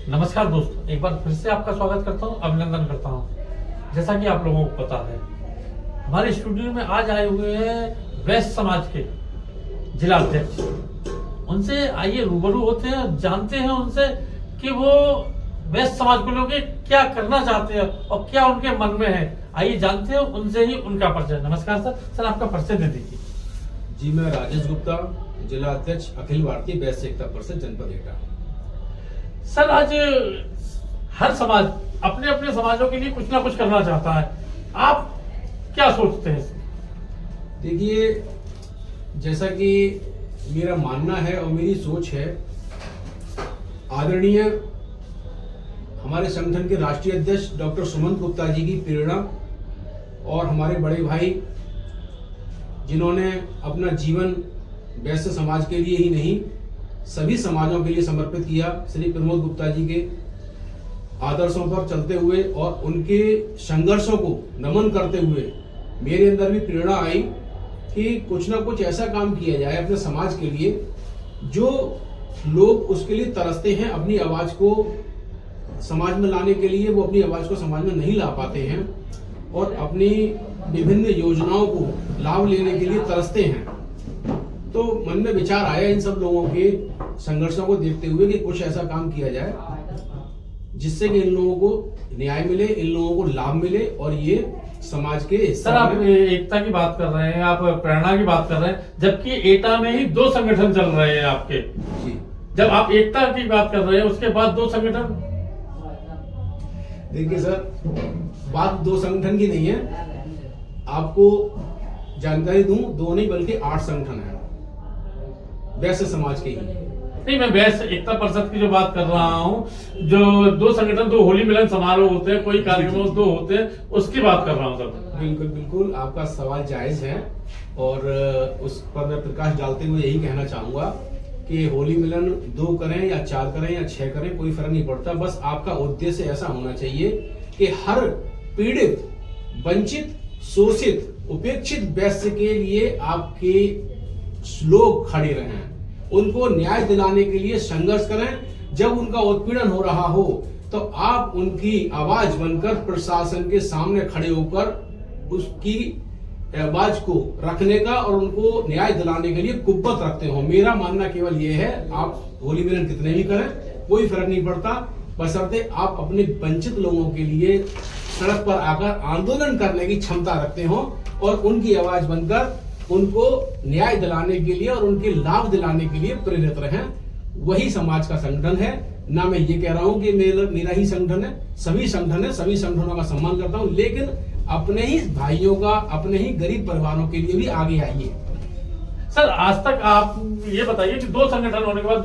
नमस्कार दोस्तों, एक बार फिर से आपका स्वागत करता हूं, अभिनंदन करता हूं। जैसा कि आप लोगों को पता है, हमारे स्टूडियो में आज आए हुए हैं वैश्य समाज के जिला अध्यक्ष। उनसे आइए रूबरू होते हैं, जानते हैं उनसे कि वो वैश्य समाज को लेकर क्या करना चाहते हैं और क्या उनके मन में है। आइए जानते हैं उनसे ही उनका परिचय। नमस्कार सर। सर, आपका परिचय दे दीजिए। जी, मैं राजेश गुप्ता, जिला अध्यक्ष अखिल भारतीय वैश्य एकता परिषद जनपद एटा। सर, आज हर समाज अपने अपने समाजों के लिए कुछ ना कुछ करना चाहता है, आप क्या सोचते हैं? देखिए, जैसा कि मेरा मानना है और मेरी सोच है, आदरणीय हमारे संगठन के राष्ट्रीय अध्यक्ष डॉक्टर सुमंत गुप्ता जी की प्रेरणा और हमारे बड़े भाई जिन्होंने अपना जीवन वैश्य समाज के लिए ही नहीं सभी समाजों के लिए समर्पित किया, श्री प्रमोद गुप्ता जी के आदर्शों पर चलते हुए और उनके संघर्षों को नमन करते हुए मेरे अंदर भी प्रेरणा आई कि कुछ ना कुछ ऐसा काम किया जाए अपने समाज के लिए जो लोग उसके लिए तरसते हैं। अपनी आवाज को समाज में लाने के लिए वो अपनी आवाज को समाज में नहीं ला पाते हैं और अपनी विभिन्न योजनाओं को लाभ लेने के लिए तरसते हैं। तो मन में विचार आया इन सब लोगों के संघर्षों को देखते हुए कि कुछ ऐसा काम किया जाए जिससे कि इन लोगों को न्याय मिले, इन लोगों को लाभ मिले और ये समाज के। सर, आप एकता की बात कर रहे हैं, आप प्रेरणा की बात कर रहे हैं, जबकि एटा में ही दो संगठन चल रहे हैं आपके। जी। जब आप एकता की बात कर रहे हैं, उसके बाद दो संगठन। देखिए सर, बात दो संगठन की नहीं है, आपको जानकारी दूं, दो नहीं बल्कि 8 संगठन है वैश्य समाज के ही। नहीं, मैं वैश्य एकता परिषद की जो बात कर रहा हूँ, जो दो संगठन, दो होली मिलन समारोह होते हैं, कोई कार्यक्रम दो होते हैं, उसकी बात कर रहा हूँ सर। बिल्कुल बिल्कुल, आपका सवाल जायज है और उस पर मैं प्रकाश डालते हुए यही कहना चाहूंगा कि होली मिलन 2 करें या 4 करें या 6 करें, कोई फर्क नहीं पड़ता। बस आपका उद्देश्य ऐसा होना चाहिए कि हर पीड़ित, वंचित, शोषित, उपेक्षित वैश्य के लिए आपके लोग खड़े रहें, उनको न्याय दिलाने के लिए संघर्ष करें। जब उनका उत्पीड़न हो रहा हो तो आप उनकी आवाज बनकर प्रशासन के सामने खड़े होकर उसकी आवाज को रखने का और उनको न्याय दिलाने के लिए कुव्वत रखते हो। मेरा मानना केवल ये है, आप होली मिलन कितने भी करें कोई फर्क नहीं पड़ता, बशर्ते आप अपने वंचित लोगों के लिए सड़क पर आकर आंदोलन करने की क्षमता रखते हो और उनकी आवाज बनकर उनको न्याय दिलाने के लिए और उनके लाभ दिलाने के लिए प्रेरित रहें। वही समाज का संगठन है। ना मैं ये कह रहा हूं कि मेरा ही संगठन है, सभी संगठन है, सभी संगठनों का सम्मान करता हूं, लेकिन अपने ही भाइयों का, अपने ही गरीब परिवारों के लिए भी आगे आइए। सर, आज तक आप ये बताइए कि दो संगठन होने के बाद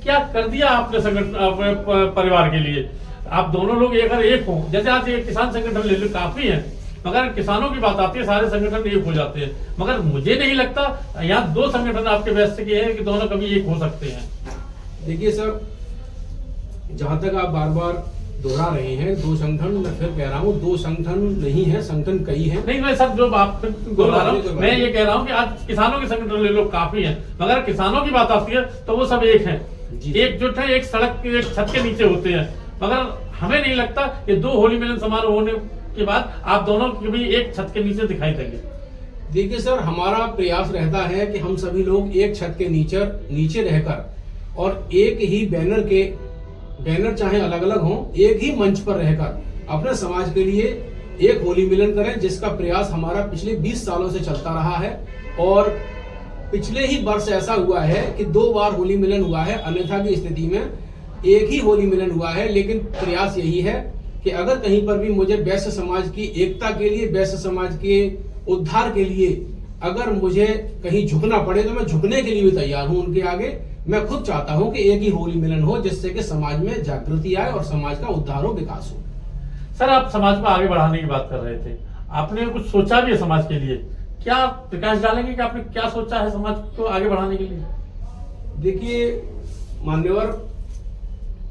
क्या कर दिया आपने संगठन परिवार के लिए? आप दोनों लोग अगर एक हो, जैसे आज एक किसान संगठन ले लो, काफी है, मगर किसानों की बात आती है सारे संगठन एक हो जाते हैं। मगर मुझे नहीं लगता यहाँ 2 संगठन आपके वैश्य के हैं कि दोनों कभी एक हो सकते हैं। देखिए सर, जहां तक आप बार बार दोहरा रहे हैं 2 संगठन, मैं फिर कह रहा हूँ 2 संगठन नहीं है, संगठन कई हैं। नहीं, मैं सर जो आप दोहरा रहा हूँ, मैं ये कह रहा हूँ कि आज किसानों के संगठन ले लो, काफी है, मगर किसानों की बात आती है तो वो सब एक है, एकजुट है, एक सड़क के एक छत के नीचे होते हैं। मगर हमें नहीं लगता कि 2 होली मिलन समारोह होने के बाद आप दोनों भी एक छत के नीचे दिखाई देंगे। देखिए सर, हमारा प्रयास रहता है कि हम सभी लोग एक छत के नीचे रहकर और एक ही बैनर चाहे अलग अलग हों, एक ही मंच पर रहकर अपने समाज के लिए एक होली मिलन करें, जिसका प्रयास हमारा पिछले 20 सालों से चलता रहा है। और पिछले ही वर्ष ऐसा हुआ है कि 2 बार होली मिलन हुआ है, अन्यथा की स्थिति में एक ही होली मिलन हुआ है। लेकिन प्रयास यही है कि अगर कहीं पर भी मुझे वैश्य समाज की एकता के लिए, वैश्य समाज के उद्धार के लिए अगर मुझे कहीं झुकना पड़े तो मैं झुकने के लिए भी तैयार हूं उनके आगे। मैं खुद चाहता हूं कि एक ही होली मिलन हो, जिससे कि समाज में जागृति आए और समाज का उद्धार हो, विकास हो। सर, आप समाज को आगे बढ़ाने की बात कर रहे थे, आपने कुछ सोचा भी है समाज के लिए, क्या प्रकाश डालेंगे कि आपने क्या सोचा है समाज को आगे बढ़ाने के लिए? देखिए मान्यवर,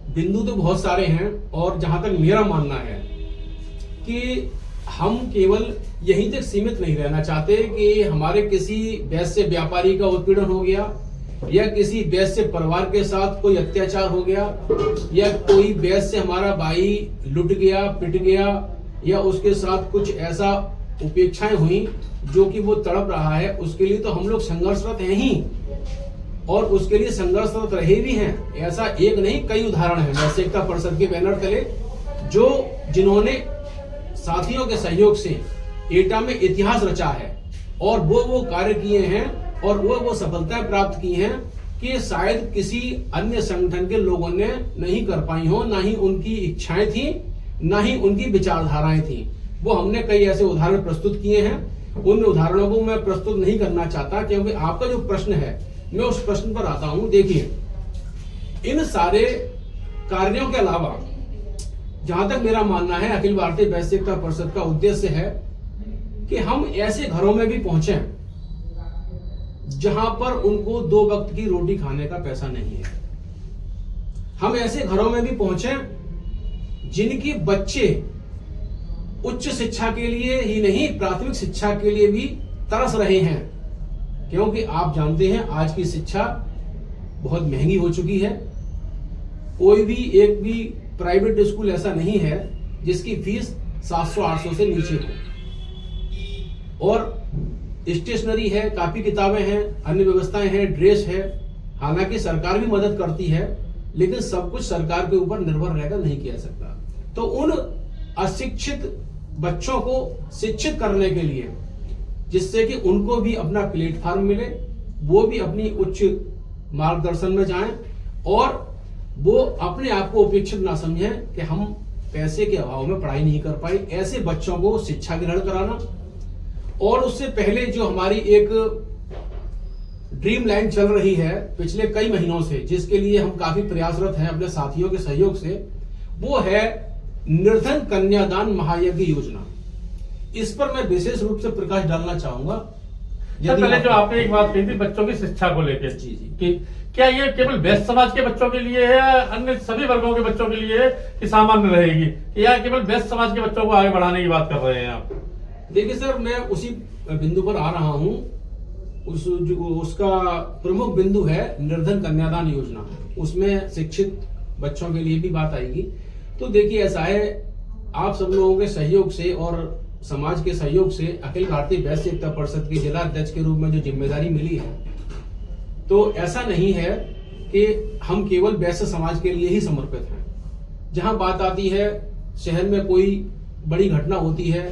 बिंदु तो बहुत सारे हैं और जहां तक मेरा मानना है कि हम केवल यहीं तक सीमित नहीं रहना चाहते कि हमारे किसी वैश्य व्यापारी का उत्पीड़न हो गया या किसी वैश्य परिवार के साथ कोई अत्याचार हो गया, या कोई वैश्य हमारा भाई लुट गया, पिट गया, या उसके साथ कुछ ऐसा उपेक्षाएं हुई जो कि वो तड़प रहा है, उसके लिए तो हम लोग संघर्षरत हैं ही, और उसके लिए संघर्षरत रहे भी हैं। ऐसा एक नहीं, कई उदाहरण है वैश्य एकता परिषद के बैनर तले जिन्होंने साथियों के सहयोग से एटा में इतिहास रचा है, और वो कार्य किए हैं, और वो सफलताएं प्राप्त की हैं कि शायद किसी अन्य संगठन के लोगों ने नहीं कर पाई हो, ना ही उनकी इच्छाएं थी, ना ही उनकी विचारधाराएं थी। वो हमने कई ऐसे उदाहरण प्रस्तुत किए हैं। उन उदाहरणों को मैं प्रस्तुत नहीं करना चाहता, क्योंकि आपका जो प्रश्न है, मैं उस प्रश्न पर आता हूं। देखिए, इन सारे कार्यों के अलावा जहां तक मेरा मानना है, अखिल भारतीय वैश्य एकता परिषद का उद्देश्य है कि हम ऐसे घरों में भी पहुंचे जहां पर उनको 2 वक्त की रोटी खाने का पैसा नहीं है। हम ऐसे घरों में भी पहुंचे जिनके बच्चे उच्च शिक्षा के लिए ही नहीं, प्राथमिक शिक्षा के लिए भी तरस रहे हैं, क्योंकि आप जानते हैं आज की शिक्षा बहुत महंगी हो चुकी है। कोई भी एक भी प्राइवेट स्कूल ऐसा नहीं है जिसकी फीस 700-800 से नीचे हो, और स्टेशनरी है, कापी किताबें हैं, अन्य व्यवस्थाएं हैं, ड्रेस है। हालांकि सरकार भी मदद करती है, लेकिन सब कुछ सरकार के ऊपर निर्भर रहकर नहीं किया सकता। तो उन अशिक्षित बच्चों को शिक्षित करने के लिए, जिससे कि उनको भी अपना प्लेटफॉर्म मिले, वो भी अपनी उच्च मार्गदर्शन में जाएं, और वो अपने आप को उपेक्षित ना समझें कि हम पैसे के अभाव में पढ़ाई नहीं कर पाए। ऐसे बच्चों को शिक्षा ग्रहण कराना, और उससे पहले जो हमारी एक ड्रीम लाइन चल रही है पिछले कई महीनों से, जिसके लिए हम काफी प्रयासरत हैं अपने साथियों के सहयोग से, वो है निर्धन कन्यादान महायज्ञ योजना। इस पर मैं विशेष रूप से प्रकाश डालना चाहूंगा। पहले जो आपने एक बात कही थी बच्चों की शिक्षा को लेकर, जी कि क्या ये केवल वैश्य समाज के बच्चों के लिए है, या अन्य सभी वर्गों के बच्चों के लिए कि सामान्य रहेगी, या केवल वैश्य समाज के बच्चों को आगे बढ़ाने की बात कर रहे हैं आप? देखिए सर, मैं उसी बिंदु पर आ रहा हूं। उसका प्रमुख बिंदु है निर्धन कन्यादान योजना। उसमें शिक्षित बच्चों के लिए भी बात आएगी। तो देखिए, ऐसा है, आप सब लोगों के सहयोग से और समाज के सहयोग से अखिल भारतीय वैश्य एकता परिषद के जिला अध्यक्ष के रूप में जो जिम्मेदारी मिली है, तो ऐसा नहीं है कि हम केवल वैश्य समाज के लिए ही समर्पित हैं। जहां बात आती है, शहर में कोई बड़ी घटना होती है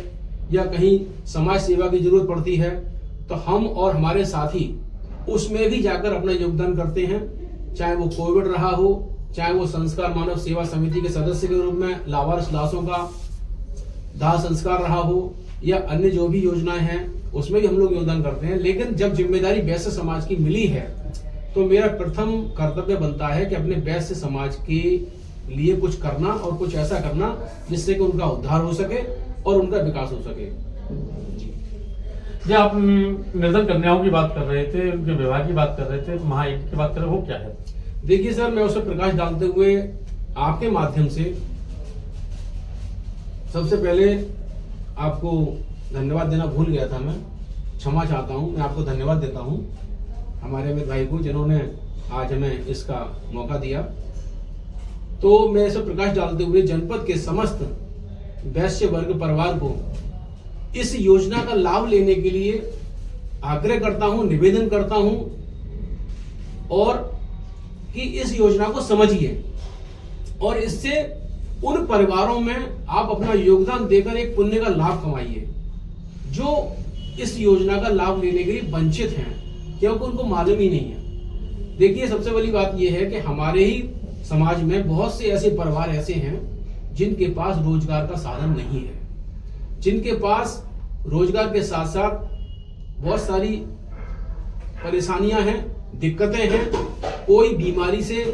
या कहीं समाज सेवा की जरूरत पड़ती है, तो हम और हमारे साथी उसमें भी जाकर अपना योगदान करते हैं। चाहे वो कोविड रहा हो, चाहे वो संस्कार मानव सेवा समिति के सदस्य के रूप में लावारिस लाशों का दाह संस्कार रहा हो, या अन्य जो भी योजनाएं हैं, उसमें भी हम लोग योगदान करते हैं। लेकिन जब जिम्मेदारी वैश्य समाज की मिली है, तो मेरा प्रथम कर्तव्य बनता है कि अपने वैश्य समाज के लिए कुछ करना, और कुछ ऐसा करना जिससे कि उनका उद्धार हो सके और उनका विकास हो सके। जी, आप निर्धन कन्याओं की बात कर रहे थे, उनके विवाह की बात कर रहे थे, महायज्ञ की बात कर रहे, वो क्या है? देखिए सर, मैं उसे प्रकाश डालते हुए आपके माध्यम से सबसे पहले आपको धन्यवाद देना भूल गया था। मैं क्षमा चाहता हूं। मैं आपको धन्यवाद देता हूं, हमारे अमित भाई को, जिन्होंने आज हमें इसका मौका दिया। तो मैं इसे प्रकाश डालते हुए जनपद के समस्त वैश्य वर्ग परिवार को इस योजना का लाभ लेने के लिए आग्रह करता हूं, निवेदन करता हूं, और कि इस योजना को समझिए, और इससे उन परिवारों में आप अपना योगदान देकर एक पुण्य का लाभ कमाइए जो इस योजना का लाभ लेने के लिए वंचित हैं, क्योंकि उनको मालूम ही नहीं है। देखिए, सबसे बड़ी बात यह है कि हमारे ही समाज में बहुत से ऐसे परिवार ऐसे हैं जिनके पास रोजगार का साधन नहीं है, जिनके पास रोजगार के साथ साथ बहुत सारी परेशानियां हैं, दिक्कतें हैं। कोई बीमारी से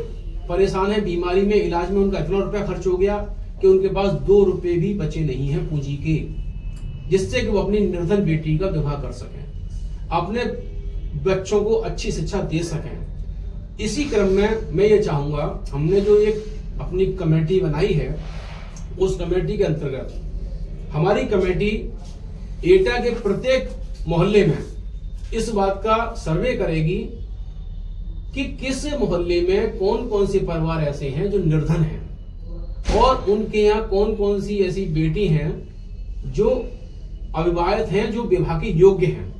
परेशान है, बीमारी में इलाज में उनका इतना रुपया खर्च हो गया कि उनके पास 2 रुपए भी बचे नहीं हैं पूंजी के, जिससे कि वो अपनी निर्धन बेटी का विवाह कर सकें, अपने बच्चों को अच्छी शिक्षा दे सकें। इसी क्रम में मैं ये चाहूंगा, हमने जो एक अपनी कमेटी बनाई है, उस कमेटी के अंतर्गत हमारी कमेटी एटा के प्रत्येक मोहल्ले में इस बात का सर्वे करेगी कि किस मोहल्ले में कौन कौन से परिवार ऐसे हैं जो निर्धन हैं और उनके यहाँ कौन कौन सी ऐसी बेटी हैं जो अविवाहित हैं, जो विवाह के योग्य हैं।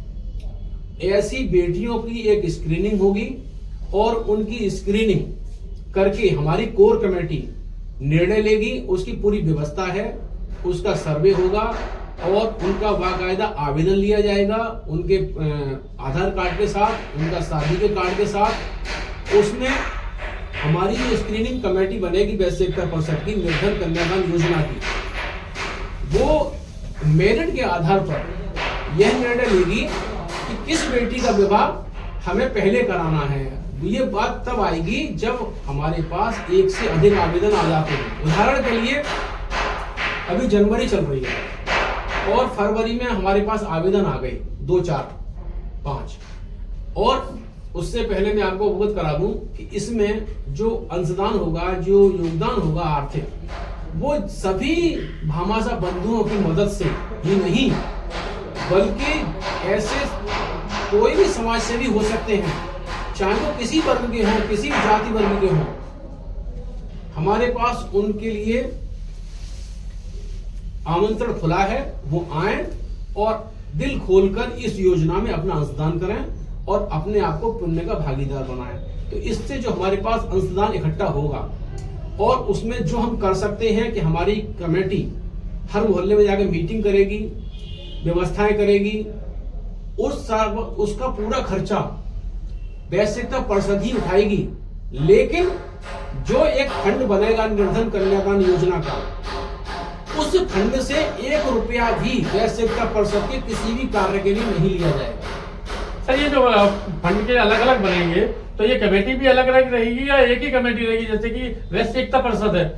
ऐसी बेटियों की एक स्क्रीनिंग होगी और उनकी स्क्रीनिंग करके हमारी कोर कमेटी निर्णय लेगी। उसकी पूरी व्यवस्था है, उसका सर्वे होगा और उनका बाकायदा आवेदन लिया जाएगा उनके आधार कार्ड के साथ, उनका शादी के कार्ड के साथ। उसमें हमारी जो स्क्रीनिंग कमेटी बनेगी वैश्य एकता परिषद की, निर्धन कन्यादान योजना की, वो मेरिट के आधार पर यह निर्णय लेगी कि किस बेटी का विवाह हमें पहले कराना है। ये बात तब आएगी जब हमारे पास एक से अधिक आवेदन आ जाते हैं। उदाहरण के लिए अभी जनवरी चल रही है और फरवरी में हमारे पास आवेदन आ गए 2, 4, 5 और उससे पहले मैं आपको अवगत करा दूं कि इसमें जो अंशदान होगा, जो योगदान होगा आर्थिक, वो सभी भामाशाह बंधुओं की मदद से ही नहीं बल्कि ऐसे कोई भी समाज सेवी हो सकते हैं, चाहे वो किसी वर्ग के हों, किसी जाति वर्ग के हों। हमारे पास उनके लिए आमंत्रण खुला है, वो आए और दिल खोलकर इस योजना में अपना अंशदान करें और अपने आप को पुण्य का भागीदार बनाएं। तो इससे जो हमारे पास अंशदान इकट्ठा होगा और उसमें जो हम कर सकते हैं कि हमारी कमेटी हर मोहल्ले में जाकर मीटिंग करेगी, व्यवस्थाएं करेगी, उसका पूरा खर्चा वैश्य एकता परिषद ही उठाएगी। लेकिन जो एक फंड बनेगा निर्धन कन्यादान योजना का, उस फंड से 1 रुपया भी वैश्य एकता परिषद के किसी भी कार्य के लिए नहीं लिया जाएगा। सर, ये जो फंड के अलग अलग बनेंगे तो ये कमेटी भी अलग अलग रहेगी या एक ही कमेटी रहेगी? जैसे कि वैश्य एकता परिषद है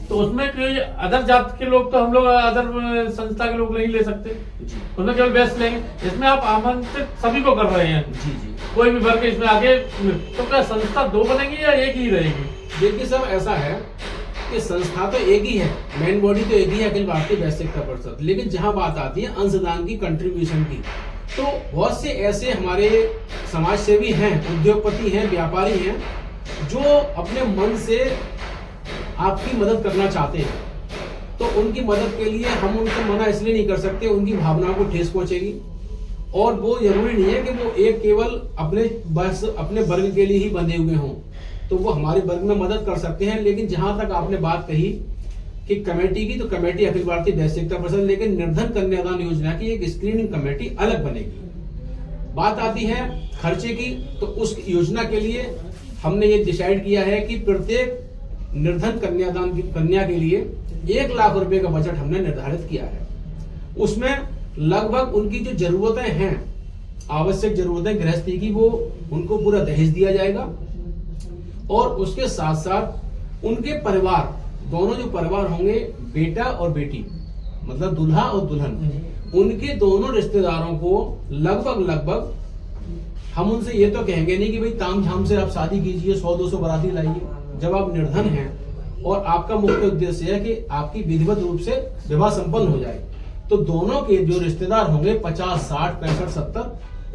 तो उसमें कोई अदर जात के लोग, तो हम लोग अदर संस्था के लोग नहीं ले सकते, उसमें केवल वैश्य लेंगे। इसमें आप आमंत्रित सभी को कर रहे हैं, जी जी, कोई भी वर्ग इसमें आगे, तो क्या संस्था 2 बनेगी या एक ही रहेगी? देखिए सर, ऐसा है कि संस्था तो एक ही है, मेन बॉडी तो एक ही है, अखिल भारतीय वैश्य एकता परिषद। लेकिन जहां बात आती है अंशदान की, कंट्रीब्यूशन की, तो बहुत से ऐसे हमारे समाज सेवी हैं, उद्योगपति हैं, व्यापारी हैं जो अपने मन से आपकी मदद करना चाहते हैं। तो उनकी मदद के लिए हम उनको मना इसलिए नहीं कर सकते, उनकी भावनाओं को ठेस पहुंचेगी। और वो जरूरी नहीं है कि वो एक केवल अपने वर्ग के लिए ही बंधे हुए हों, तो वो हमारे वर्ग में मदद कर सकते हैं। लेकिन जहां तक आपने बात कही कि कमेटी की, तो कमेटी अखिल भारतीय वैश्य एकता परिषद, लेकिन निर्धन कन्यादान योजना की एक स्क्रीनिंग कमेटी अलग बनेगी। बात आती है खर्चे की, तो उस योजना के लिए हमने ये डिसाइड किया है कि प्रत्येक निर्धन कन्यादान की कन्या के लिए 1 लाख रुपए का बजट हमने निर्धारित किया है। उसमें लगभग उनकी जो जरूरतें हैं, आवश्यक जरूरतें गृहस्थी की, वो उनको पूरा दहेज दिया जाएगा। और उसके साथ साथ उनके परिवार, दोनों जो परिवार होंगे, बेटा और बेटी, मतलब दूल्हा और दुल्हन, उनके दोनों रिश्तेदारों को लगभग हम उनसे ये तो कहेंगे नहीं कि भाई ताम झाम से आप शादी कीजिए, 100-200 बाराती लाइए। जब आप निर्धन हैं और आपका मुख्य उद्देश्य है कि आपकी विधिवत रूप से विवाह संपन्न हो जाए, तो दोनों के जो रिश्तेदार होंगे 50, 60, 65, 70,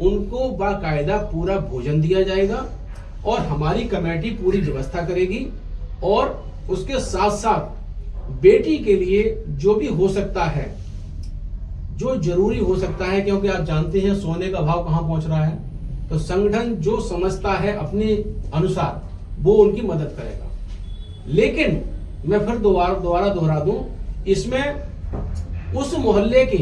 उनको बाकायदा पूरा भोजन दिया जाएगा और हमारी कमेटी पूरी व्यवस्था करेगी। और उसके साथ साथ बेटी के लिए जो भी हो सकता है, जो जरूरी हो सकता है, क्योंकि आप जानते हैं सोने का भाव कहां पहुंच रहा है, तो संगठन जो समझता है अपने अनुसार वो उनकी मदद करेगा। लेकिन मैं फिर दोबारा दोहरा दूं, इसमें उस मोहल्ले के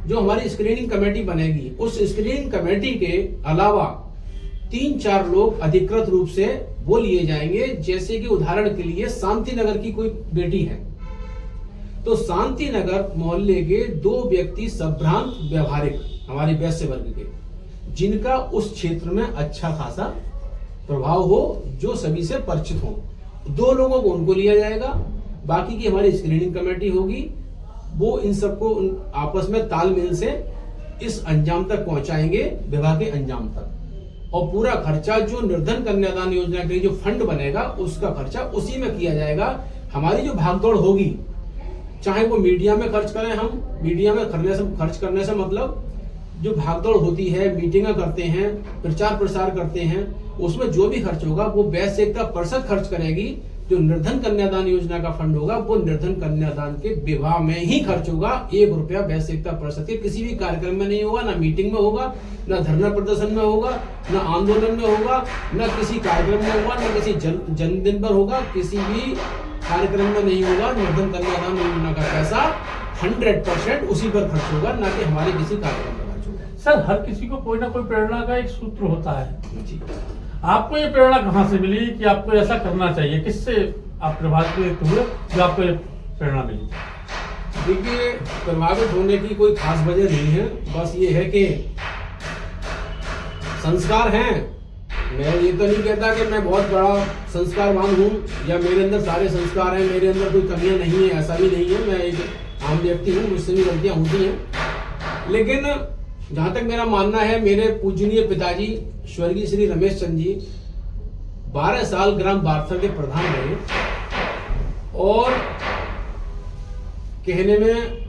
जो हमारी स्क्रीनिंग कमेटी बनेगी, उस स्क्रीनिंग कमेटी के अलावा 3-4 लोग अधिकृत रूप से वो लिए जाएंगे। जैसे कि उदाहरण के लिए शांति नगर की कोई बेटी है, तो शांति नगर मोहल्ले के 2 व्यक्ति संभ्रांत व्यवहारिक हमारे वैश्य वर्ग के, जिनका उस क्षेत्र में अच्छा खासा प्रभाव हो, जो सभी से परिचित हो, 2 लोगों को उनको लिया जाएगा। बाकी की हमारी स्क्रीनिंग कमेटी होगी, वो इन सबको आपस में तालमेल से इस अंजाम तक पहुंचाएंगे, विवाह के अंजाम तक। और पूरा खर्चा जो निर्धन कन्यादान योजना के लिए जो फंड बनेगा, उसका खर्चा उसी में किया जाएगा। हमारी जो भागदौड़ होगी, चाहे वो मीडिया में खर्च करें, हम मीडिया में खर्च करने से मतलब जो भागदौड़ होती है, मीटिंगें करते हैं, प्रचार प्रसार करते हैं, उसमें जो भी खर्च होगा वो वैश्य एकता परिषद खर्च करेगी। जो निर्धन कन्यादान योजना का फंड होगा वो निर्धन कन्यादान के विवाह में ही खर्च होगा। 1 रुपया वैश्य एकता परिषद के किसी भी कार्यक्रम में नहीं होगा, ना मीटिंग में होगा, ना धरना प्रदर्शन में होगा, ना आंदोलन में होगा, ना किसी कार्यक्रम में होगा, ना किसी जन्मदिन पर होगा, किसी भी कार्यक्रम में नहीं होगा। निर्धन कन्यादान योजना का पैसा 100% उसी पर खर्च होगा, ना कि हमारे किसी कार्यक्रम में खर्च होगा। सर हर किसी को कोई ना कोई प्रेरणा का एक सूत्र होता है जी। आपको ये प्रेरणा कहाँ से मिली कि आपको ऐसा करना चाहिए? किससे आप प्रभावित हुए जो आपको ये प्रेरणा मिली? देखिए, प्रभावित होने की कोई खास वजह नहीं है, बस ये है कि संस्कार हैं। मैं ये तो नहीं कहता कि मैं बहुत बड़ा संस्कारवान हूँ या मेरे अंदर सारे संस्कार हैं, मेरे अंदर कोई कमियां नहीं है, ऐसा भी नहीं है। मैं एक आम व्यक्ति हूँ, मुझसे भी गलतियां होती हैं। लेकिन जहां तक मेरा मानना है, मेरे पूजनीय पिताजी स्वर्गीय श्री रमेश चंद जी 12 साल ग्राम बारथर के प्रधान रहे, और कहने में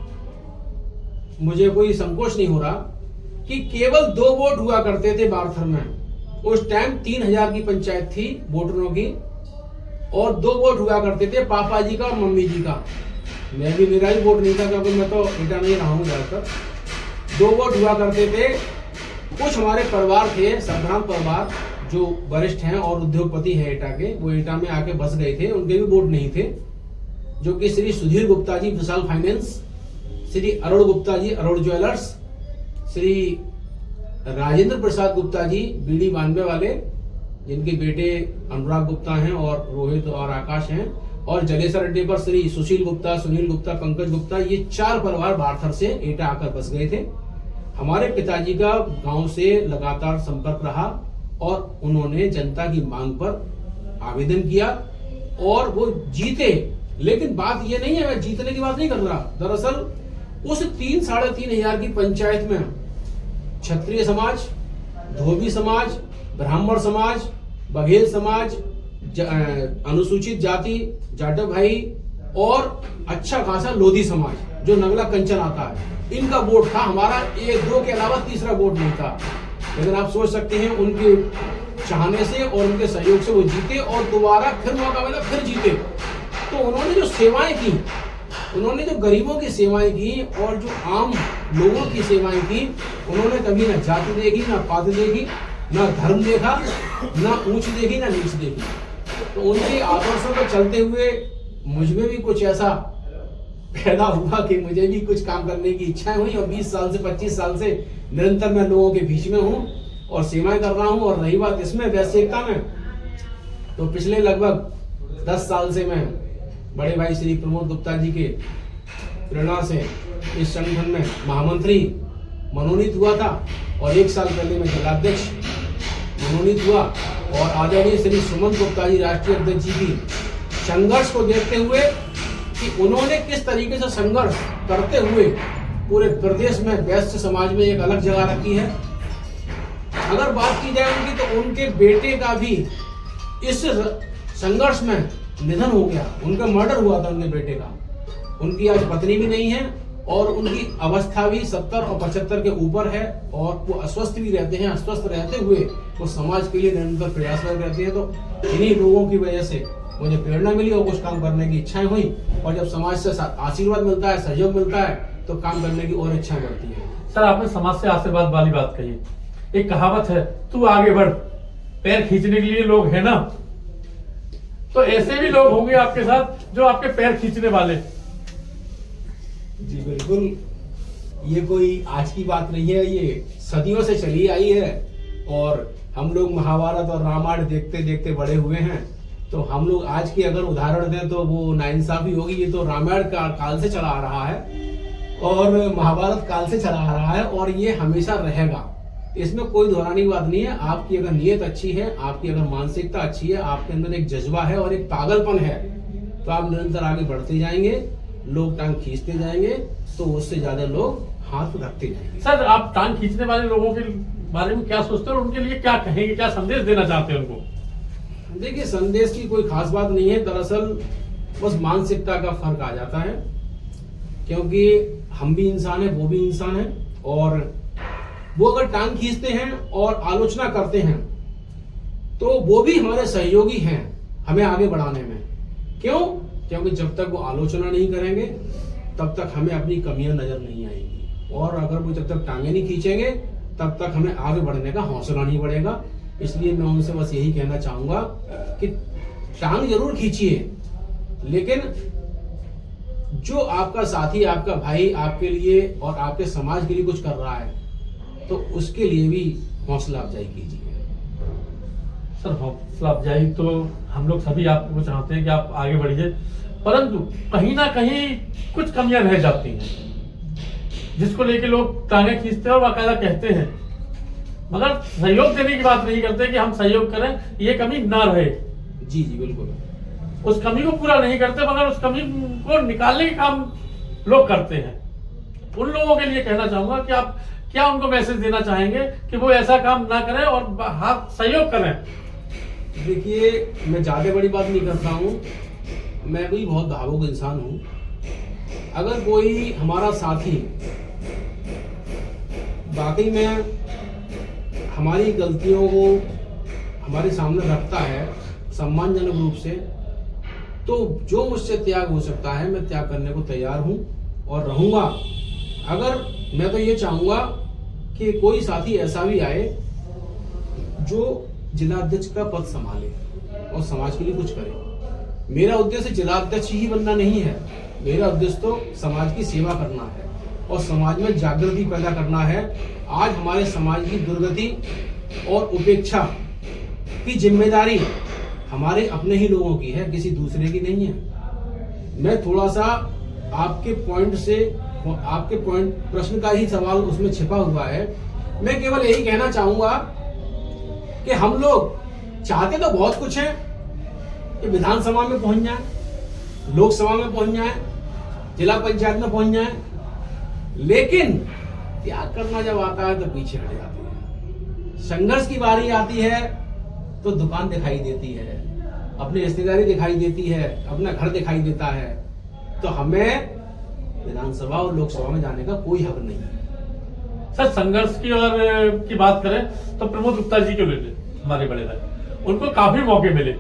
मुझे कोई संकोच नहीं हो रहा कि केवल 2 वोट हुआ करते थे बारथर में। उस टाइम 3000 की पंचायत थी वोटरों की, और 2 वोट हुआ करते थे, पापा जी का और मम्मी जी का। मैं भी, मेरा ही वोट नहीं था क्योंकि मैं तो बेटा नहीं रहा हूँ ज्यादातर। 2 वोट हुआ करते थे। कुछ हमारे परिवार थे, संग्राम परिवार, जो वरिष्ठ हैं और उद्योगपति हैं एटा के, वो एटा में आके बस गए थे, उनके भी वोट नहीं थे। जो कि श्री सुधीर गुप्ता जी विशाल finance, Shri Arun Gupta ji Arun jewellers, Shri Rajendra Prasad Gupta ji BD 92 वाले, जिनके बेटे अनुराग गुप्ता हैं और रोहित और आकाश हैं, और जलेसर अड्डे पर श्री सुशील गुप्ता, सुनील गुप्ता, पंकज गुप्ता, ये 4 परिवार बारथर से एटा आकर बस गए थे। हमारे पिताजी का गांव से लगातार संपर्क रहा और उन्होंने जनता की मांग पर आवेदन किया और वो जीते। लेकिन बात ये नहीं है, मैं जीतने की बात नहीं कर रहा। दरअसल उस 3-3.5 हजार की पंचायत में क्षत्रिय समाज, धोबी समाज, ब्राह्मण समाज, बघेल समाज, अनुसूचित जाति, जाटव भाई और अच्छा खासा लोधी समाज जो नगला कंचन आता है, इनका वोट था। हमारा 1-2 के अलावा तीसरा वोट नहीं था। लेकिन आप सोच सकते हैं, उनके चाहने से और उनके सहयोग से वो जीते और दोबारा फिर मौका मिला, फिर जीते। तो उन्होंने जो सेवाएं की, उन्होंने जो गरीबों की सेवाएं की और जो आम लोगों की सेवाएं की, उन्होंने कभी ना जाति देखी, ना पात देखी, ना धर्म देखा, ना ऊंच देखी, ना नीच देखी। तो उनके आदर्शों पर चलते हुए मुझ में भी कुछ ऐसा पैदा हुआ कि मुझे भी कुछ काम करने की इच्छाएं हुई, और 20 साल से 25 साल से निरंतर मैं लोगों के बीच में हूँ और सेवाएं कर रहा हूँ। और रही बात इसमें वैश्य एकता में, तो पिछले लगभग 10 साल से मैं बड़े भाई श्री प्रमोद गुप्ता जी के प्रेरणा से इस संगठन में महामंत्री मनोनीत हुआ था, और 1 साल पहले मैं जिलाध्यक्ष मनोनीत हुआ। और आदरणीय श्री सुमन गुप्ता जी राष्ट्रीय अध्यक्ष जी की संघर्ष को देखते हुए कि उन्होंने किस तरीके से संघर्ष करते हुए पूरे प्रदेश में वैश्य समाज में एक अलग जगह रखी है। अगर बात की जाए उनकी, तो उनके बेटे का भी इस संघर्ष में निधन हो गया, उनका मर्डर हुआ था उनके बेटे का। उनकी आज पत्नी भी नहीं है और उनकी अवस्था भी 70 और 75 के ऊपर है, और वो अस्वस्थ भी रहते हैं। अस्वस्थ रहते हुए वो समाज के लिए निरंतर प्रयासरत रहते हैं। तो इन्हीं लोगों की वजह से मुझे प्रेरणा मिली और कुछ काम करने की इच्छाएं हुई, और जब समाज से आशीर्वाद मिलता है, सहयोग मिलता है, तो काम करने की और इच्छाएं बढ़ती है। सर आपने समाज से आशीर्वाद वाली बात कही। एक कहावत है, तू आगे बढ़, पैर खींचने के लिए लोग है ना, तो ऐसे भी लोग होंगे आपके साथ जो आपके पैर खींचने वाले। जी बिल्कुल, ये कोई आज की बात नहीं है, ये सदियों से चली आई है। और हम लोग महाभारत और रामायण देखते देखते बड़े हुए हैं, तो हम लोग आज की अगर उदाहरण दें तो वो नाइंसाफी होगी। ये तो रामायण का काल से चला आ रहा है और महाभारत काल से चला आ रहा है, और ये हमेशा रहेगा। इसमें कोई दोहराने की बात नहीं है। आपकी अगर नीयत अच्छी है, आपकी अगर मानसिकता अच्छी है, आपके अंदर एक जज्बा है और एक पागलपन है, तो आप निरंतर आगे बढ़ते जाएंगे, लोग टांग खींचते जाएंगे, तो उससे ज्यादा लोग हाथ रखते जाएंगे। सर आप टांग खींचने वाले लोगों के बारे में क्या सोचते हैं और उनके लिए क्या कहेंगे, क्या संदेश देना चाहते हैं उनको? देखिए, संदेश की कोई खास बात नहीं है। दरअसल बस मानसिकता का फर्क आ जाता है, क्योंकि हम भी इंसान है, वो भी इंसान है, और वो अगर टांग खींचते हैं और आलोचना करते हैं, तो वो भी हमारे सहयोगी हैं हमें आगे बढ़ाने में। क्यों? क्योंकि जब तक वो आलोचना नहीं करेंगे तब तक हमें अपनी कमियां नजर नहीं आएंगी, और अगर वो जब तक टांगे नहीं खींचेंगे तब तक हमें आगे बढ़ने का हौसला नहीं बढ़ेगा। इसलिए मैं उनसे बस यही कहना चाहूंगा कि टांग जरूर खींचिए, लेकिन जो आपका साथी, आपका भाई आपके लिए और आपके समाज के लिए कुछ कर रहा है तो उसके लिए भी हौसला अफजाई कीजिए। सर, हौसला अफजाई तो हम लोग सभी आपको चाहते हैं कि आप आगे बढ़िए, परंतु कहीं ना कहीं कुछ कमियां रह जाती हैं जिसको लेके लोग टांगे खींचते हैं और बाकायदा कहते हैं, मगर सहयोग देने की बात नहीं करते कि हम सहयोग करें, ये कमी ना रहे। जी जी बिल्कुल। उस कमी को पूरा नहीं करते, मगर उस कमी को निकालने के काम लोग करते हैं। उन लोगों के लिए कहना चाहूंगा कि आप क्या उनको मैसेज देना चाहेंगे कि वो ऐसा काम ना करें और हाथ सहयोग करें। देखिए, मैं ज्यादा बड़ी बात नहीं करता हूँ, मैं भी बहुत भावुक इंसान हूँ। अगर कोई हमारा साथी वाकई में हमारी गलतियों को हमारे सामने रखता है सम्मानजनक रूप से, तो जो मुझसे त्याग हो सकता है मैं त्याग करने को तैयार हूं और रहूंगा। अगर मैं तो ये चाहूंगा कि कोई साथी ऐसा भी आए जो जिलाध्यक्ष का पद संभाले और समाज के लिए कुछ करे। मेरा उद्देश्य जिलाध्यक्ष ही बनना नहीं है, मेरा उद्देश्य तो समाज की सेवा करना है और समाज में जागृति पैदा करना है। आज हमारे समाज की दुर्गति और उपेक्षा की जिम्मेदारी हमारे अपने ही लोगों की है, किसी दूसरे की नहीं है। मैं थोड़ा सा आपके पॉइंट प्रश्न का ही सवाल उसमें छिपा हुआ है। मैं केवल यही कहना चाहूंगा कि हम लोग चाहते तो बहुत कुछ है कि विधानसभा में पहुंच जाए, लोकसभा में पहुंच जाए, जिला पंचायत में पहुंच जाए, लेकिन त्याग करना जब आता है तो पीछे हट जाते हैं। संघर्ष की बारी आती है तो दुकान दिखाई देती है, अपनी रिश्तेदारी दिखाई देती है, अपना घर दिखाई देता है, तो हमें विधानसभा और लोकसभा में जाने का कोई हक नहीं है। सर, संघर्ष की बात करें तो प्रमोद गुप्ता जी को ले लें, हमारे बड़े भाई, उनको काफी मौके मिले,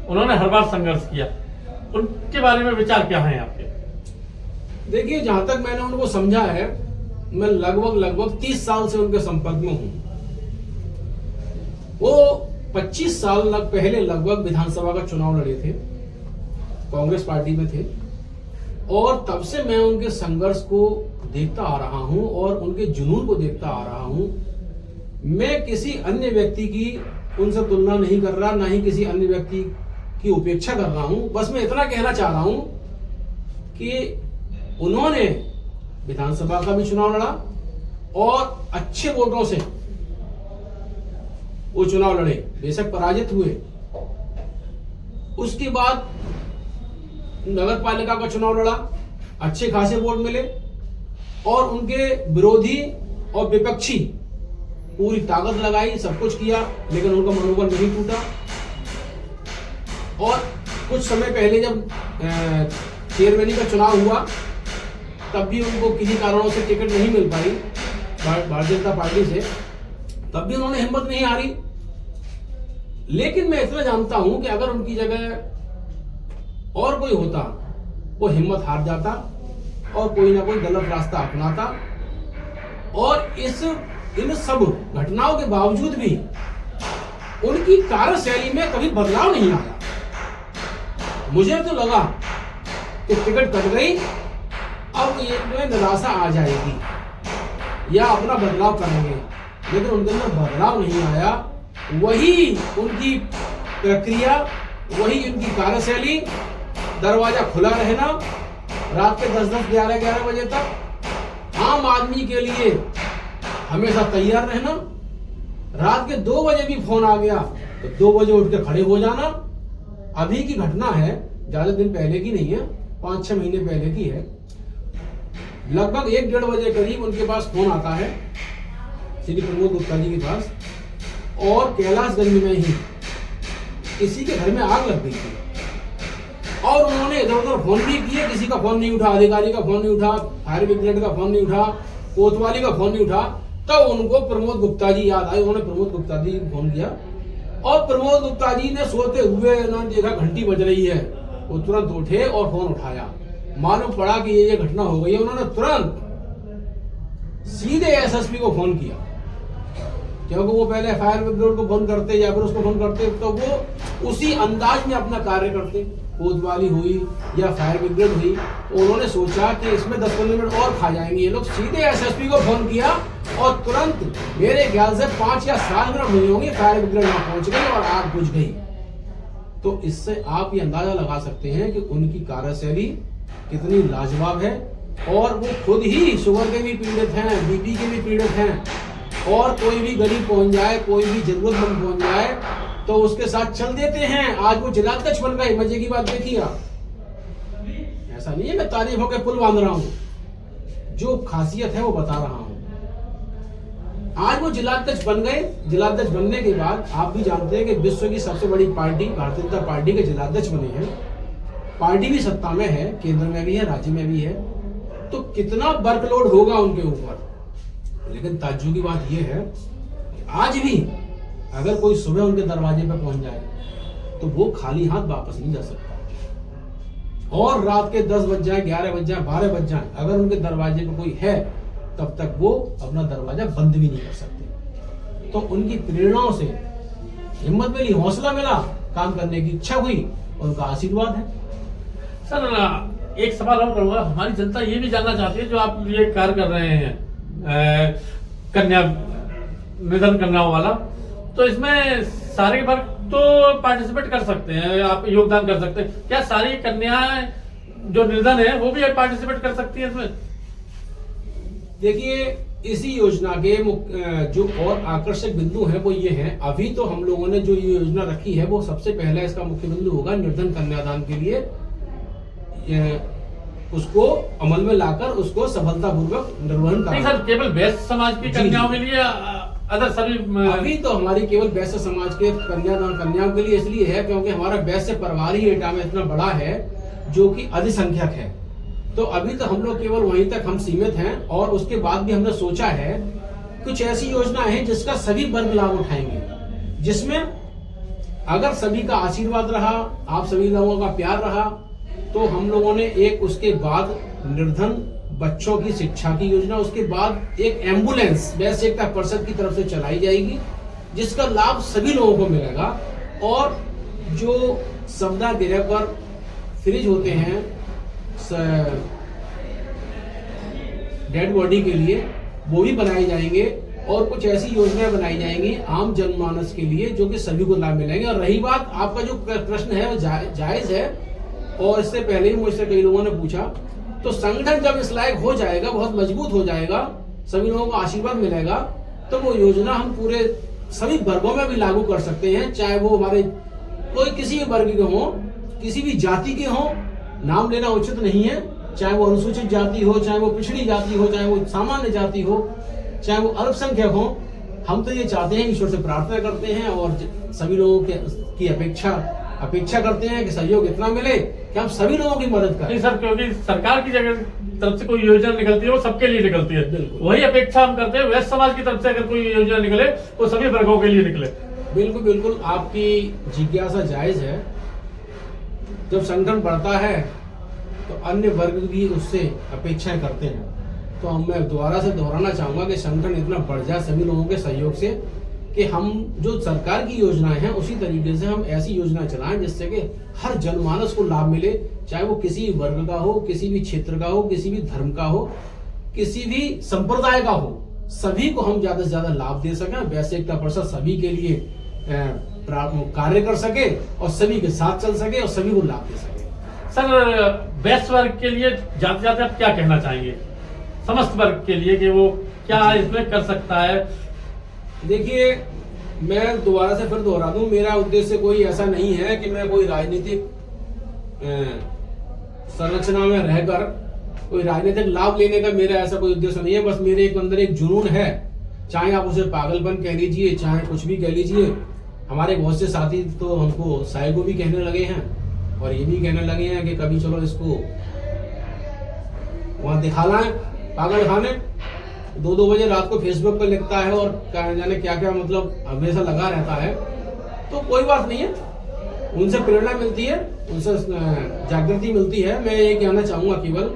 उन्होंने हर बार संघर्ष किया, उनके बारे में विचार क्या है आपके? देखिए, जहां तक मैंने उनको समझा है, मैं लगभग 30 साल से उनके संपर्क में हूं। वो 25 साल पहले लगभग विधानसभा का चुनाव लड़े थे, कांग्रेस पार्टी में थे, और तब से मैं उनके संघर्ष को देखता आ रहा हूं और उनके जुनून को देखता आ रहा हूं। मैं किसी अन्य व्यक्ति की उनसे तुलना नहीं कर रहा, ना ही किसी अन्य व्यक्ति की उपेक्षा कर रहा हूं। बस मैं इतना कहना चाह रहा हूं कि उन्होंने विधानसभा का भी चुनाव लड़ा और अच्छे वोटों से वो चुनाव लड़े, बेशक पराजित हुए। उसके बाद नगर पालिका का चुनाव लड़ा, अच्छे खासे वोट मिले, और उनके विरोधी और विपक्षी पूरी ताकत लगाई, सब कुछ किया, लेकिन उनका मनोबल नहीं टूटा। और कुछ समय पहले जब चेयरमैनी का चुनाव हुआ तब भी उनको किसी कारणों से टिकट नहीं मिल पाई भारतीय जनता पार्टी से, तब भी उन्होंने हिम्मत नहीं हारी। लेकिन मैं इतना जानता हूं कि अगर उनकी जगह और कोई होता वो हिम्मत हार जाता और कोई ना कोई गलत रास्ता अपनाता। और इन सब घटनाओं के बावजूद भी उनकी कार्यशैली में कभी बदलाव नहीं आया। मुझे तो लगा कि टिकट कट गई, अब ये निराशा आ जाएगी या अपना बदलाव करेंगे, लेकिन उनके अंदर बदलाव नहीं आया। वही उनकी प्रक्रिया, वही उनकी कार्यशैली, दरवाजा खुला रहना रात के 10-10, 11-11 बजे तक, आम आदमी के लिए हमेशा तैयार रहना। रात के 2 बजे भी फोन आ गया तो 2 बजे उठ के खड़े हो जाना। अभी की घटना है, ज्यादा दिन पहले की नहीं है, 5-6 महीने पहले की है। लगभग 1-1.5 बजे करीब उनके पास फोन आता है श्री प्रमोद गुप्ता जी के पास, और कैलाशगंज में ही किसी के घर में आग लग गई थी। और उन्होंने इधर उधर फोन भी किए, किसी का फोन नहीं उठा, अधिकारी का फोन नहीं उठा, फायर ब्रिगेड का फोन नहीं उठा, कोतवाली का फोन नहीं उठा। तब उनको प्रमोद गुप्ता जी याद आए, उन्होंने प्रमोद गुप्ता जी को फोन किया और प्रमोद गुप्ता जी ने सोते हुए उन्होंने देखा घंटी बज रही है, वो तुरंत उठे और फोन उठाया। मालूम पड़ा कि ये घटना हो गई है। उन्होंने तुरंत सीधे एसएसपी को फोन किया, क्योंकि वो पहले फायर ब्रिगेड को फोन करते या फिर उसको फोन करते तो वो उसी अंदाज में अपना कार्य करते। कोतवाली हुई या फायर ब्रिगेड हुई, उन्होंने सोचा कि इसमें 10-15 मिनट और खा जाएंगे ये लोग। सीधे एसएसपी को फोन किया और तुरंत मेरे ख्याल से 5 या 7 मिनट हुई होंगी, फायर ब्रिगेड वहां पहुंच गई और आग बुझ गई। तो इससे आप ये अंदाजा लगा सकते हैं कि उनकी कार्यशैली कितनी लाजवाब है। और वो खुद ही शुगर के भी पीड़ित हैं, बीपी के भी पीड़ित हैं, और कोई भी गरीब पहुंच जाए, कोई भी जरूरतमंद पहुंच जाए तो उसके साथ चल देते हैं। आज वो जिलाध्यक्ष बन गए, मजे की बात देखिए आप। ऐसा नहीं है मैं तारीफों के पुल बांध रहा हूं, जो खासियत है वो बता रहा हूं। आज वो जिलाध्यक्ष बन गए। जिलाध्यक्ष बनने के बाद आप भी जानते हैं कि विश्व की सबसे बड़ी पार्टी भारतीय जनता पार्टी के जिलाध्यक्ष बने हैं। पार्टी भी सत्ता में है, केंद्र में भी है, राज्य में भी है, तो कितना वर्कलोड होगा उनके ऊपर। लेकिन ताज्जुब की बात यह है कि आज भी अगर कोई सुबह उनके दरवाजे पर पहुंच जाए तो वो खाली हाथ वापस नहीं जा सकता। और रात के 10 बज जाए, 11 बज जाए, 12 बज जाए, अगर उनके दरवाजे पर कोई है तब तक वो अपना दरवाजा बंद भी नहीं कर सकते। तो उनकी प्रेरणाओं से हिम्मत मिली, हौसला मिला, काम करने की इच्छा हुई, उनका आशीर्वाद है। सर एक सवाल और करूंगा, हमारी जनता ये भी जानना चाहती है, जो आप ये कार्य कर रहे हैं कन्या निधन करना वाला, तो इसमें सारे वर्ग तो पार्टिसिपेट कर सकते हैं, आप योगदान कर सकते हैं, क्या सारी कन्याएं जो निधन है वो भी पार्टिसिपेट कर सकती है इसमें? देखिए, इसी योजना के जो और आकर्षक बिंदु हैं वो ये हैं। अभी तो हम लोगों ने जो ये योजना रखी है वो सबसे पहले इसका मुख्य बिंदु होगा निर्धन कन्यादान के लिए उसको अमल में लाकर उसको सफलतापूर्वक निर्वहन करना। नहीं सर, केवल वैश्य समाज की कन्याओं के लिए, अदर सभी? अभी तो हमारी केवल वैश्य समाज के कन्याओं के लिए इसलिए है क्योंकि हमारा वैश्य परिवार ही एटा में इतना बड़ा है जो कि अधिसंख्यक है। तो अभी तो हम लोग केवल वहीं तक हम सीमित हैं। और उसके बाद भी हमने सोचा है कुछ ऐसी योजना है जिसका सभी वर्ग लाभ उठाएंगे, जिसमें अगर सभी का आशीर्वाद रहा, आप सभी लोगों का प्यार रहा, तो हम लोगों ने एक उसके बाद निर्धन बच्चों की शिक्षा की योजना, उसके बाद एक एम्बुलेंस वैश्य एकता परिषद की तरफ से चलाई जाएगी जिसका लाभ सभी लोगों को मिलेगा। और जो सवदा गृह पर फ्रिज होते हैं डेड बॉडी के लिए, वो भी बनाए जाएंगे। और कुछ ऐसी योजनाएं बनाई जाएंगी आम जनमानस के लिए जो कि सभी को लाभ मिलेंगे। और रही बात आपका जो प्रश्न है वो जायज है, और इससे पहले ही मुझसे कई लोगों ने पूछा, तो संगठन जब इस लायक हो जाएगा, बहुत मजबूत हो जाएगा, सभी लोगों को आशीर्वाद मिलेगा, तो वो योजना हम पूरे सभी वर्गों में भी लागू कर सकते हैं। चाहे वो हमारे कोई किसी भी वर्ग के हों, किसी भी जाति के हों, नाम लेना उचित नहीं है, चाहे वो अनुसूचित जाति हो, चाहे वो पिछड़ी जाति हो, चाहे वो सामान्य जाति हो, चाहे वो अल्पसंख्यक हो। हम तो ये चाहते हैं, ईश्वर से प्रार्थना करते हैं और सभी लोगों की अपेक्षा करते हैं कि सहयोग इतना मिले कि हम सभी लोगों की मदद करें। नहीं सर, क्योंकि सरकार की जगह तरफ से कोई योजना निकलती है वो सबके लिए निकलती है, वही अपेक्षा हम करते हैं वैश्य समाज की तरफ से अगर कोई योजना निकले वो सभी वर्गों के लिए निकले। बिल्कुल बिल्कुल, आपकी जिज्ञासा जायज है। जब संगठन बढ़ता है तो अन्य वर्ग भी उससे अपेक्षाएं करते हैं। तो मैं दोबारा से दोहराना चाहूंगा कि संगठन इतना बढ़ जाए सभी लोगों के सहयोग से कि हम जो सरकार की योजनाएं हैं उसी तरीके से हम ऐसी योजना चलाएं जिससे कि हर जनमानस को लाभ मिले, चाहे वो किसी वर्ग का हो, किसी भी क्षेत्र का हो, किसी भी धर्म का हो, किसी भी संप्रदाय का हो, सभी को हम ज्यादा से ज्यादा लाभ दे सकें। वैश्य एकता परिषद सभी के लिए कार्य कर सके और सभी के साथ चल सके और सभी को लाभ दे सके। सर, वैश्य वर्ग के लिए जाते जाते आप क्या कहना चाहेंगे समस्त वर्ग के लिए कि वो क्या इसमें कर सकता है? देखिए, मैं दोबारा से फिर दोहरा दूं, मेरा उद्देश्य कोई ऐसा नहीं है कि मैं कोई राजनीतिक संरचना में रहकर कोई राजनीतिक लाभ लेने का मेरा ऐसा कोई उद्देश्य नहीं है। बस मेरे अंदर एक जुनून है, चाहे आप उसे पागलपन कह लीजिए, चाहे कुछ भी कह लीजिए। हमारे बहुत से साथी तो हमको साइको भी कहने लगे हैं और ये भी कहने लगे हैं कि कभी चलो इसको वहां दिखा लाएं पागल खाने। 2-2 बजे रात को फेसबुक पर लिखता है और जाने क्या क्या, मतलब हमेशा लगा रहता है। तो कोई बात नहीं है, उनसे प्रेरणा मिलती है, उनसे जागृति मिलती है। मैं ये कहना चाहूंगा केवल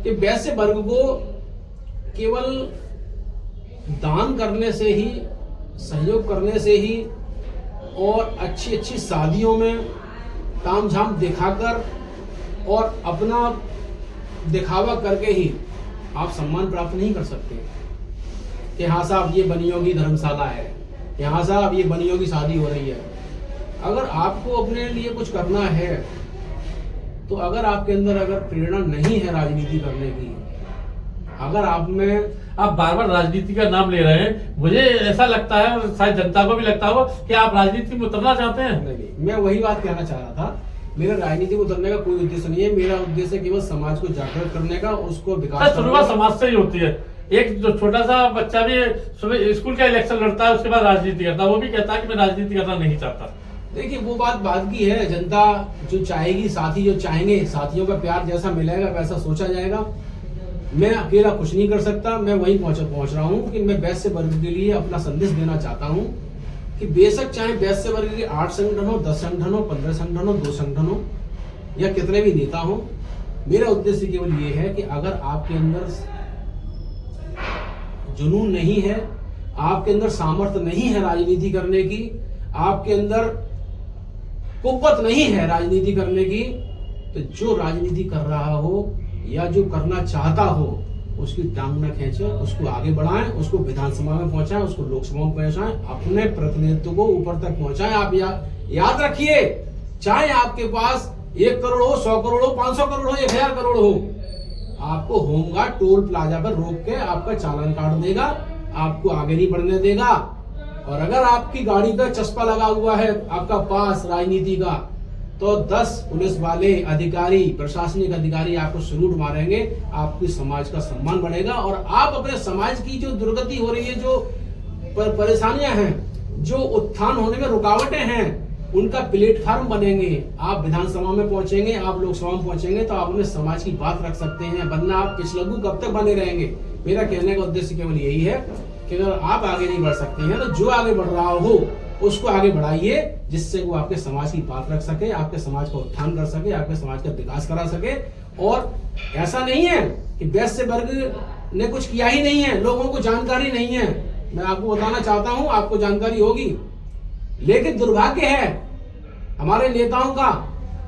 कि वैश्य वर्ग को केवल दान करने से ही, सहयोग करने से ही और अच्छी अच्छी शादियों में तामझाम दिखाकर और अपना दिखावा करके ही आप सम्मान प्राप्त नहीं कर सकते कि हाँ साहब ये बनियों की धर्मशाला है, यहाँ साहब ये बनियों की शादी हो रही है। अगर आपको अपने लिए कुछ करना है तो अगर आपके अंदर अगर प्रेरणा नहीं है राजनीति करने की, अगर आप में, आप बार बार राजनीति का नाम ले रहे हैं, मुझे ऐसा लगता है और शायद जनता को भी लगता होगा कि आप राजनीति में उतरना चाहते हैं। नहीं, मैं वही बात कहना चाह रहा था। मेरा राजनीति में उतरने का कोई उद्देश्य नहीं है। मेरा उद्देश्य केवल समाज को जागृत करने का, उसको विकास। शुरुआत समाज से ही होती है। एक जो छोटा सा बच्चा भी सुबह स्कूल का इलेक्शन लड़ता है, उसके बाद राजनीति करता है, वो भी कहता है कि मैं राजनीति करना नहीं चाहता। देखिए वो बात की है। जनता जो चाहेगी, साथी जो चाहेंगे, साथियों का प्यार जैसा मिलेगा वैसा सोचा जाएगा। मैं अकेला कुछ नहीं कर सकता। मैं वहीं पहुंच रहा हूँ कि मैं वैश्य वर्ग के लिए अपना संदेश देना चाहता हूँ कि बेशक चाहे वैश्य वर्ग के 8 संगठन हो, 10 संगठन हो, 15 संगठन हो, 2 संगठन हो या कितने भी नेता हो, मेरा उद्देश्य केवल ये है कि अगर आपके अंदर जुनून नहीं है, आपके अंदर सामर्थ्य नहीं है राजनीति करने की, आपके अंदर कुव्वत नहीं है राजनीति करने की, तो जो राजनीति कर रहा हो या जो करना चाहता हो उसकी टांग न खींचे, उसको आगे बढ़ाएं, उसको विधानसभा में पहुंचाएं, उसको लोकसभा में पहुंचाएं, अपने प्रतिनिधित्व को ऊपर तक पहुंचाएं। आप याद रखिए, चाहे आपके पास 1 करोड़ हो, 100 करोड़ हो, 500 करोड़ हो, 1000 करोड़ हो, आपको होमगार्ड टोल प्लाजा पर रोक के आपका चालान काट देगा, आपको आगे नहीं बढ़ने देगा। और अगर आपकी गाड़ी पर चस्पा लगा हुआ है आपका पास राजनीति का, तो 10 पुलिस वाले अधिकारी, प्रशासनिक अधिकारी आपको सलूट मारेंगे, आपकी समाज का सम्मान बढ़ेगा और आप अपने समाज की जो दुर्गति हो रही है, जो परेशानियां हैं, जो उत्थान होने में रुकावटें हैं, उनका प्लेटफॉर्म बनेंगे। आप विधानसभा में पहुंचेंगे, आप लोकसभा में पहुंचेंगे तो आप अपने समाज की बात रख सकते हैं, वरना आप पिछलग्गू कब तक बने रहेंगे। मेरा कहने का उद्देश्य केवल यही है कि अगर आप आगे नहीं बढ़ सकते हैं तो जो आगे बढ़ रहा हो उसको आगे बढ़ाइए, जिससे वो आपके समाज की बात रख सके, आपके समाज का उत्थान कर सके, आपके समाज का विकास करा सके। और ऐसा नहीं है कि वैश्य वर्ग ने कुछ किया ही नहीं है, लोगों को जानकारी नहीं है। मैं आपको बताना चाहता हूं, आपको जानकारी होगी, लेकिन दुर्भाग्य है हमारे नेताओं का,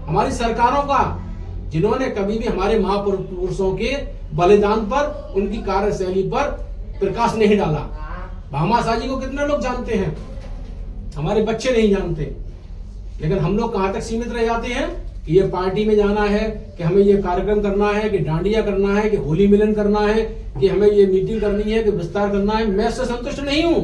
हमारी सरकारों का, जिन्होंने कभी भी हमारे महापुरुषों के बलिदान पर, उनकी कार्यशैली पर प्रकाश नहीं डाला। भामाशाह जी को कितने लोग जानते हैं, हमारे बच्चे नहीं जानते। लेकिन हम लोग कहां तक सीमित रह जाते हैं कि ये पार्टी में जाना है, कि हमें ये कार्यक्रम करना है, कि डांडिया करना है, कि होली मिलन करना है, कि हमें ये मीटिंग करनी है, कि विस्तार करना है। मैं इससे संतुष्ट नहीं हूं।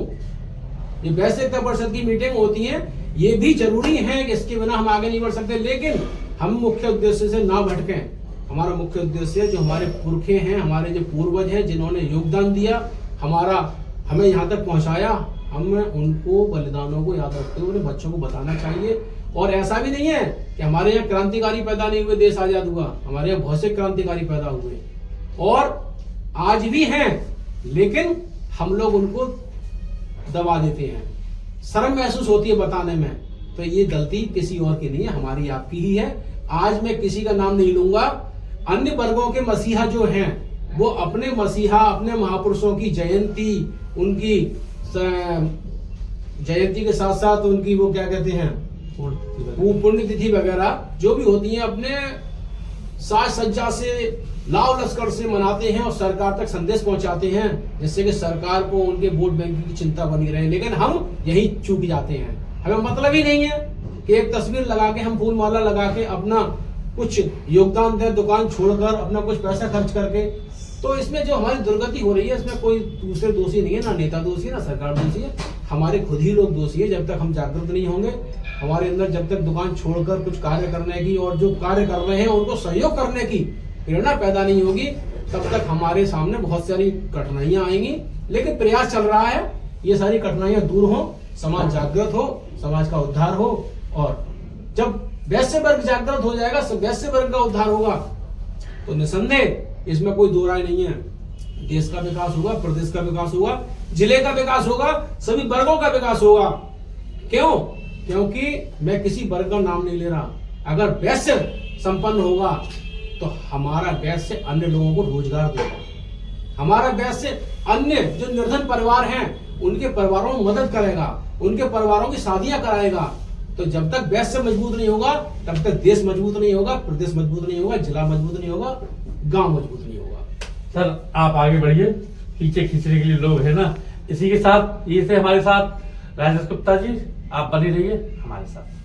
ये वैश्य एकता परिषद की मीटिंग होती है, ये भी जरूरी है कि इसके बिना हम आगे नहीं बढ़ सकते, लेकिन हम मुख्य उद्देश्य से ना भटकें। हमारा मुख्य उद्देश्य जो हमारे पुरखे हैं, हमारे जो पूर्वज हैं, जिन्होंने योगदान दिया, हमें यहाँ तक पहुंचाया, हमें उनको बलिदानों को याद रखते हुए बच्चों को बताना चाहिए। और ऐसा भी नहीं है कि हमारे यहाँ क्रांतिकारी पैदा नहीं हुए, देश आजाद हुआ, हमारे यहाँ बहुत से क्रांतिकारी पैदा हुए और आज भी हैं, लेकिन हम लोग उनको दबा देते हैं, शर्म महसूस होती है बताने में। तो ये गलती किसी और की नहीं है, हमारी आपकी ही है। आज मैं किसी का नाम नहीं लूंगा। अन्य वर्गों के मसीहा जो हैं, वो अपने मसीहा, अपने महापुरुषों की जयंती, उनकी जयंती के साथ साथ उनकी वो क्या कहते हैं, पुण्यतिथि वगैरह जो भी होती हैं, अपने साज सज्जा से, लाव लश्कर से मनाते हैं और सरकार तक संदेश पहुंचाते हैं, जिससे कि सरकार को उनके वोट बैंक की चिंता बनी रहे। लेकिन हम यही चूक जाते हैं। हमें मतलब ही नहीं है कि एक तस्वीर लगा के, हम फूल माला लगा के अपना कुछ योगदान दें, दुकान छोड़कर अपना कुछ पैसा खर्च करके। तो इसमें जो हमारी दुर्गति हो रही है, इसमें कोई दूसरे दोषी नहीं है, ना नेता दोषी है, ना सरकार दोषी है, हमारे खुद ही लोग दोषी है। जब तक हम जागरूक नहीं होंगे, हमारे अंदर जब तक दुकान छोड़कर कुछ कार्य करने की और जो कार्य कर रहे हैं उनको सहयोग करने की प्रेरणा पैदा नहीं होगी, तब तक हमारे सामने बहुत सारी कठिनाइयां आएंगी। लेकिन प्रयास चल रहा है, ये सारी कठिनाइयां दूर हो, समाज जागृत हो, समाज का उद्धार हो। और जब वैश्य वर्ग जागृत हो जाएगा, वैश्य वर्ग का उद्धार होगा, तो निसंदेह इसमें कोई दो राय नहीं है, देश का विकास होगा, प्रदेश का विकास होगा, जिले का विकास होगा, सभी वर्गों का विकास होगा। क्यों? क्योंकि मैं किसी वर्ग का नाम नहीं ले रहा। अगर वैश्य संपन्न होगा तो हमारा वैश्य अन्य लोगों को रोजगार देगा। हमारा वैश्य अन्य जो निर्धन परिवार हैं उनके परिवारों में मदद करेगा, उनके परिवारों की शादियां कराएगा। तो जब तक वैश्य मजबूत नहीं होगा तब तक देश मजबूत नहीं होगा, प्रदेश मजबूत नहीं होगा, जिला मजबूत नहीं होगा, गांव मजबूत नहीं होगा। सर आप आगे बढ़िए, पीछे खींचने के लिए लोग हैं ना। इसी के साथ ये थे हमारे साथ राजेश गुप्ता जी, आप बने रहिए हमारे साथ।